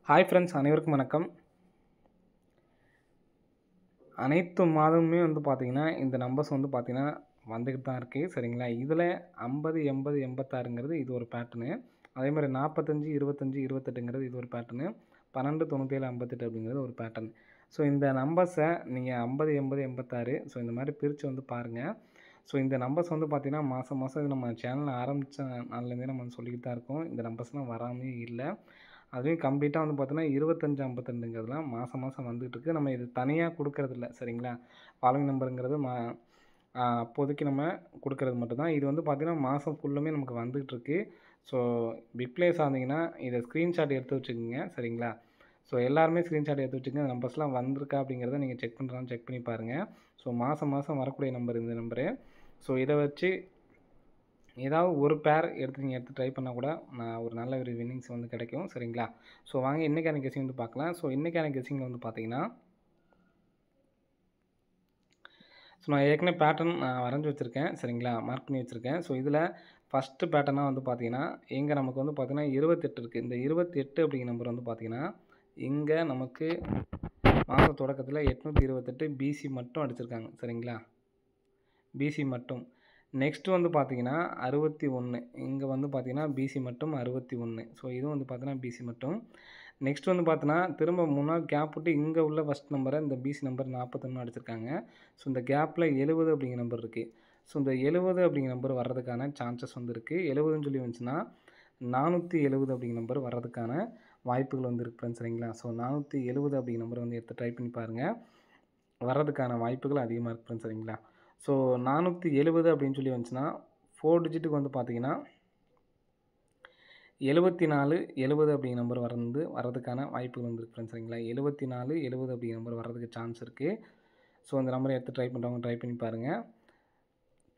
Hi friends, அனைவருக்கும் வணக்கம். அனைத்து மாதமுமே பார்த்தீங்கன்னா, இந்த நம்பர்ஸ் பார்த்தீங்கன்னா வந்துக்கிட்டு தான் இருக்குது. சரிங்களா? இதில் 50, 80, 86ங்கிறது இது ஒரு பேட்டர்னு. அதேமாதிரி 45, 25, 28ங்கிறது இது ஒரு பேட்டர்னு. 12, 97, 58 அப்படிங்கிறது ஒரு பேட்டர்ன். ஸோ இந்த நம்பர்ஸை நீங்கள் 50, 80, 86 ஸோ இந்த மாதிரி பிரித்து பாருங்கள். ஸோ இந்த நம்பர்ஸ் பார்த்தீங்கன்னா மாதம் மாதம் இது நம்ம சேனல் ஆரம்பித்த நாள்லேருந்தே நம்ம சொல்லிக்கிட்டு தான் இருக்கோம். இந்த நம்பர்ஸ்லாம் வராமே இல்லை. அதுவும் கம்ப்ளீட்டாக பார்த்தீங்கன்னா 25, 52ங்கிறதுலாம் மாதம் மாதம் வந்துகிட்ருக்கு. நம்ம இது தனியாக கொடுக்கறதில்ல. சரிங்களா? ஃபாலோவிங் நம்பருங்கிறது அப்போதைக்கு நம்ம கொடுக்கறது மட்டும்தான். இது பார்த்தீங்கன்னா மாதம் ஃபுல்லுமே நமக்கு வந்துகிட்ருக்கு. ஸோ பிக் பிளேயர்ஸாக இருந்தீங்கன்னா இதை ஸ்க்ரீன்ஷாட் எடுத்து வச்சுக்கோங்க. சரிங்களா? ஸோ எல்லாருமே ஸ்க்ரீன்ஷாட் எடுத்து வச்சுக்கோங்க. இந்த நம்பர்ஸ்லாம் வந்திருக்கா அப்படிங்கிறத நீங்கள் செக் பண்ணுறான்னு செக் பண்ணி பாருங்கள். ஸோ மாதம் மாதம் வரக்கூடிய நம்பர் இந்த நம்பரு. ஸோ இதை வச்சு ஏதாவது ஒரு பேர் நீங்கள் எடுத்து ட்ரை பண்ணால் கூட ஒரு நல்ல ஒரு வின்னிங்ஸ் கிடைக்கும். சரிங்களா? ஸோ வாங்க இன்றைக்கான கெஸ்ஸிங் பார்க்கலாம். ஸோ இன்றைக்கான கெஸ்ஸிங்கில் பார்த்தீங்கன்னா, ஸோ நான் ஏற்கனவே பேட்டர்ன் வரைஞ்சி வச்சுருக்கேன். சரிங்களா? மார்க் பண்ணி வச்சுருக்கேன். ஸோ இதில் ஃபஸ்ட்டு பேட்டர்னாக பார்த்தீங்கன்னா, இங்கே நமக்கு பார்த்தீங்கன்னா 28 இருக்குது. இந்த 28 அப்படிங்கிற நம்பர் பார்த்தீங்கன்னா, இங்கே நமக்கு மாத தொடக்கத்தில் 828 பிசி மட்டும் அடிச்சிருக்காங்க. சரிங்களா? பிசி மட்டும். நெக்ஸ்ட்டு பார்த்தீங்கன்னா 61. இங்கே பார்த்தீங்கன்னா பிசி மட்டும் 61. ஸோ இதுவும் பார்த்தீங்கன்னா பிசி மட்டும். நெக்ஸ்ட் பார்த்தீங்கன்னா திரும்ப 3 நாள் கேப் விட்டு இங்கே உள்ள ஃபஸ்ட் நம்பரை இந்த பிசி நம்பர் 41 அடிச்சிருக்காங்க. ஸோ இந்த கேப்பில் 70 அப்படிங்கிற நம்பர் இருக்குது. ஸோ இந்த 70 அப்படிங்கிற நம்பர் வர்றதுக்கான சான்சஸ் இருக்குது. 70ன்னு சொல்லி வந்துச்சுன்னா 470 அப்படிங்கிற நம்பர் வர்றதுக்கான வாய்ப்புகள் இருக்குது. சரிங்களா? ஸோ 470 அப்படிங்கிற நம்பர் எடுத்து ட்ரை பண்ணி பாருங்கள். வர்றதுக்கான வாய்ப்புகள் அதிகமாக இருக்குது. சரிங்களா? ஸோ 470 அப்படின்னு சொல்லி வந்துச்சுன்னா 4 டிஜிட்டுக்கு பார்த்தீங்கன்னா 74, 70 அப்படிங்கிற நம்பர் வர்றதுக்கான வாய்ப்புகள் இருக்குது. சரிங்களா? 74, 70 அப்படிங்கிற நம்பர் வர்றதுக்கு சான்ஸ் இருக்குது. ஸோ அந்த நம்பரை எடுத்து ட்ரை பண்ணுறவங்க ட்ரை பண்ணி பாருங்கள்.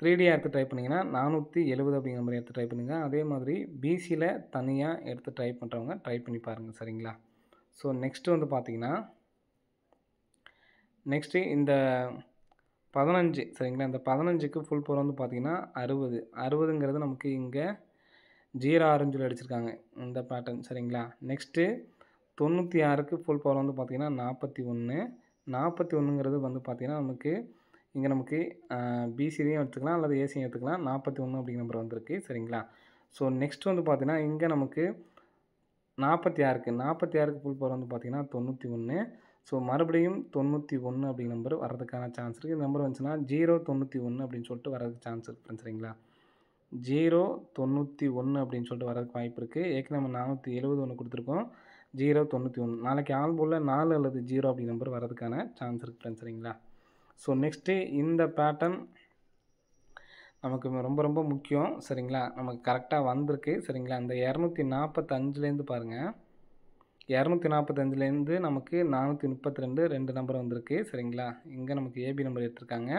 3Dயாக எடுத்து ட்ரை பண்ணிங்கன்னா 470 அப்படிங்கிற நம்பரை எடுத்து ட்ரை பண்ணுங்கள். அதே மாதிரி பிசியில் தனியாக எடுத்து ட்ரை பண்ணுறவங்க ட்ரை பண்ணி பாருங்கள். சரிங்களா? ஸோ நெக்ஸ்ட்டு பார்த்தீங்கன்னா, நெக்ஸ்ட்டு இந்த 15 சரிங்களா? இந்த 15க்கு ஃபுல் பவர் பார்த்தீங்கன்னா 60. 60ங்கிறது நமக்கு இங்கே 06ன்னு சொல்லி அடிச்சிருக்காங்க. இந்த பேட்டர்ன். சரிங்களா? நெக்ஸ்ட்டு 96க்கு ஃபுல் பவர் பார்த்தீங்கன்னா 41. 41ங்கிறது பார்த்தீங்கன்னா நமக்கு இங்கே நமக்கு பிசிலையும் எடுத்துக்கலாம் அல்லது ஏசியும் எடுத்துக்கலாம். 41 அப்படிங்கிற நம்பர் வந்திருக்கு. சரிங்களா? ஸோ நெக்ஸ்ட் பார்த்தீங்கன்னா இங்கே நமக்கு 46க்கு ஃபுல் பவர் பார்த்தீங்கன்னா 91. ஸோ மறுபடியும் 91 அப்படிங்கிற நம்பர் வர்றதுக்கான சான்ஸ் இருக்குது. இந்த நம்பர் வந்துச்சுன்னா 091 அப்படின்னு சொல்லிட்டு வர்றதுக்கு சான்ஸ் இருக்குது. சரிங்களா? 091 அப்படின்னு சொல்லிட்டு வர்றதுக்கு வாய்ப்பு இருக்குது. ஏற்கனவே நம்ம 471 கொடுத்துருக்கோம். 091 நாளைக்கு ஆல் போலில் 4 அல்லது 0 அப்படிங்கிற நம்பர் வர்றதுக்கான சான்ஸ் இருக்குது. சரிங்களா? ஸோ நெக்ஸ்ட்டு இந்த பேட்டர்ன் நமக்கு ரொம்ப ரொம்ப முக்கியம். சரிங்களா? நமக்கு கரெக்டாக வந்திருக்கு. சரிங்களா? இந்த 245லேருந்து பாருங்கள். 245லேருந்து நமக்கு 432 2 நம்பர் வந்திருக்கு. சரிங்களா? இங்கே நமக்கு ஏபி நம்பர் எடுத்திருக்காங்க.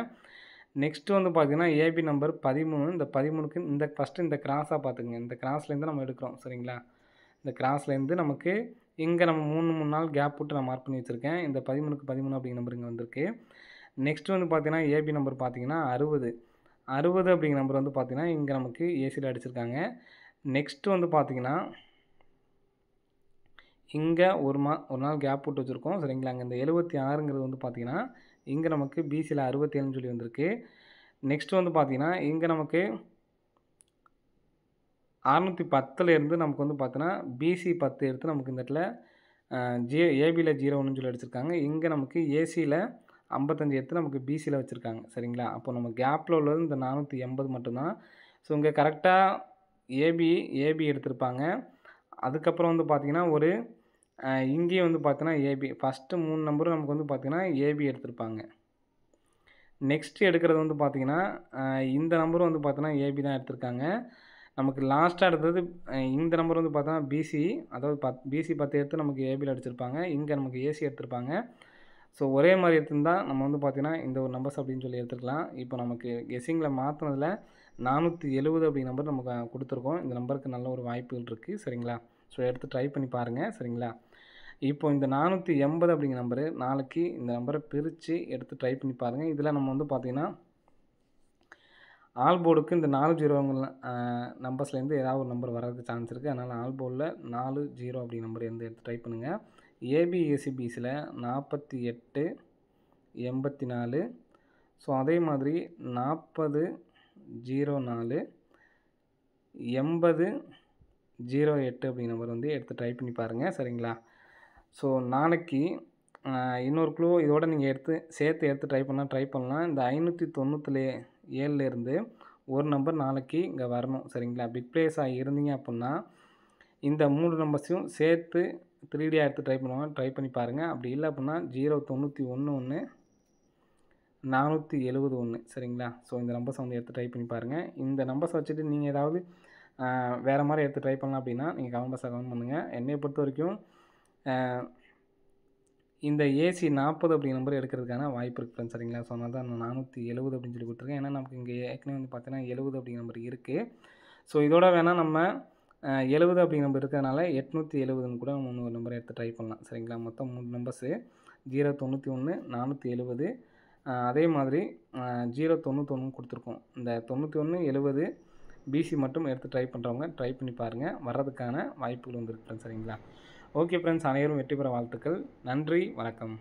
நெக்ஸ்ட்டு பார்த்தீங்கன்னா ஏபி நம்பர் 13. இந்த 13க்கு இந்த ஃபஸ்ட்டு இந்த கிராஸாக பார்த்துக்குங்க. இந்த கிராஸ்லேருந்து நம்ம எடுக்கிறோம். சரிங்களா? இந்த கிராஸ்லேருந்து நமக்கு இங்கே நம்ம 3 நாள் கேப் விட்டு நான் மார்க் பண்ணி வச்சுருக்கேன். இந்த 13க்கு 13 அப்படிங்கிற நம்பர் இங்கே வந்திருக்கு. நெக்ஸ்ட்டு பார்த்தீங்கன்னா ஏபி நம்பர் பார்த்தீங்கன்னா 60. 60 அப்படிங்கிற நம்பர் பார்த்தீங்கன்னா இங்கே நமக்கு ஏசியில் அடிச்சிருக்காங்க. நெக்ஸ்ட்டு பார்த்தீங்கன்னா இங்கே ஒரு நாள் கேப் விட்டு வச்சுருக்கோம். சரிங்களா? அங்கே இந்த 76ங்கிறது பார்த்தீங்கன்னா இங்கே நமக்கு பிசியில் 67ன்னு சொல்லி வந்திருக்கு. நெக்ஸ்ட்டு பார்த்தீங்கன்னா இங்கே நமக்கு 610லேருந்து நமக்கு பார்த்தீங்கன்னா பிசி 10 எடுத்து நமக்கு இந்த இடத்துல ஏபியில் 01ன்னு சொல்லி அடிச்சிருக்காங்க. இங்கே நமக்கு ஏசியில் 55 எடுத்து நமக்கு பிசியில் வச்சுருக்காங்க. சரிங்களா? அப்போ நம்ம கேப்பில் உள்ளது இந்த 480 மட்டும்தான். ஸோ இங்கே கரெக்டாக ஏபி எடுத்திருப்பாங்க. அதுக்கப்புறம் பார்த்தீங்கன்னா ஒரு இங்கேயும் பார்த்தீங்கன்னா ஏபி ஃபஸ்ட்டு 3 நம்பரும் நமக்கு பார்த்தீங்கன்னா ஏபி எடுத்திருப்பாங்க. நெக்ஸ்ட்டு எடுக்கிறது பார்த்தீங்கன்னா இந்த நம்பரும் பார்த்தீங்கன்னா ஏபி தான் எடுத்திருக்காங்க. நமக்கு லாஸ்ட்டாக எடுத்தது இந்த நம்பர் பார்த்தோன்னா பிசி, அதாவது பிசி 10 எடுத்து நமக்கு ஏபியில் அடிச்சிருப்பாங்க. இங்கே நமக்கு ஏசி எடுத்திருப்பாங்க. ஸோ ஒரே மாதிரி எடுத்திருந்தா நம்ம பார்த்தீங்கன்னா இந்த ஒரு நம்பர்ஸ் அப்படின்னு சொல்லி எடுத்துக்கலாம். இப்போ நமக்கு கெஸ்ஸிங்கில் மாற்றினதில் 470 அப்படிங்கிற நம்பர் நமக்கு கொடுத்துருக்கோம். இந்த நம்பருக்கு நல்ல ஒரு வாய்ப்புகள் இருக்குது. சரிங்களா? ஸோ எடுத்து ட்ரை பண்ணி பாருங்கள். சரிங்களா? இப்போ இந்த 480 அப்படிங்கிற நம்பரு நாளைக்கு இந்த நம்பரை பிரித்து எடுத்து ட்ரை பண்ணி பாருங்கள். இதில் நம்ம பார்த்தீங்கன்னா ஆல் போர்டுக்கு இந்த 4 ஜீரோங்கள நம்பர்ஸ்லேருந்து ஏதாவது ஒரு நம்பர் வர்றதுக்கு சான்ஸ் இருக்குது. அதனால் ஆல் போர்டில் 4 0 அப்படி நம்பர் எடுத்து ட்ரை பண்ணுங்கள். ஏபிஎஸ்சிபிசியில் 48 84. ஸோ அதே மாதிரி 40 04 80 08 அப்படி நம்பர் எடுத்து ட்ரை பண்ணி பாருங்கள். சரிங்களா? ஸோ நாளைக்கு இன்னொரு க்ளூ இதோட நீங்கள் சேர்த்து எடுத்து ட்ரை பண்ணலாம். இந்த 597லேருந்து ஒரு நம்பர் நாளைக்கு இங்கே வரணும். சரிங்களா? பிக் பிளேயர்ஸாக இருந்தீங்க அப்படின்னா இந்த 3 நம்பர்ஸையும் சேர்த்து 3Dயாக எடுத்து ட்ரை பண்ணி பாருங்கள். அப்படி இல்லை அப்படின்னா 091 1 471. சரிங்களா? ஸோ இந்த நம்பர்ஸை எடுத்து ட்ரை பண்ணி பாருங்கள். இந்த நம்பர்ஸை வச்சுட்டு நீங்கள் ஏதாவது வேறு மாதிரி எடுத்து ட்ரை பண்ணலாம் அப்படின்னா நீங்கள் கமெண்ட் பாக்ஸில் கமெண்ட் பண்ணுங்கள். என்னை பொறுத்த வரைக்கும் இந்த ஏசி 40 அப்படி நம்பர் எடுக்கிறதுக்கான வாய்ப்பு இருக்குது ஃப்ரெண்ட்ஸ். சரிங்களா? ஸோ அதனால தான் நான் 470 அப்படின்னு சொல்லி கொடுத்துருக்கேன். ஏன்னா நமக்கு இங்கே ஏற்கனவே பார்த்தீங்கன்னா 70 அப்படி நம்பர் இருக்குது. ஸோ இதோட வேணால் நம்ம 70 அப்படி நம்பர் இருக்கிறதுனால 870ன்னு கூட நம்ம ஒரு நம்பரை எடுத்து ட்ரை பண்ணலாம். சரிங்களா? மொத்தம் 3 நம்பர்ஸு 091 470 அதே மாதிரி 091 கொடுத்துருக்கோம். இந்த 91 70 பிசி மட்டும் எடுத்து ட்ரை பண்ணுறவங்க ட்ரை பண்ணி பாருங்கள். வர்றதுக்கான வாய்ப்புகள் இருக்குது ஃப்ரெண்ட்ஸ். சரிங்களா? ஓகே ஃப்ரெண்ட்ஸ், அனைவரும் வெற்றி பெற வாழ்த்துக்கள். நன்றி, வணக்கம்.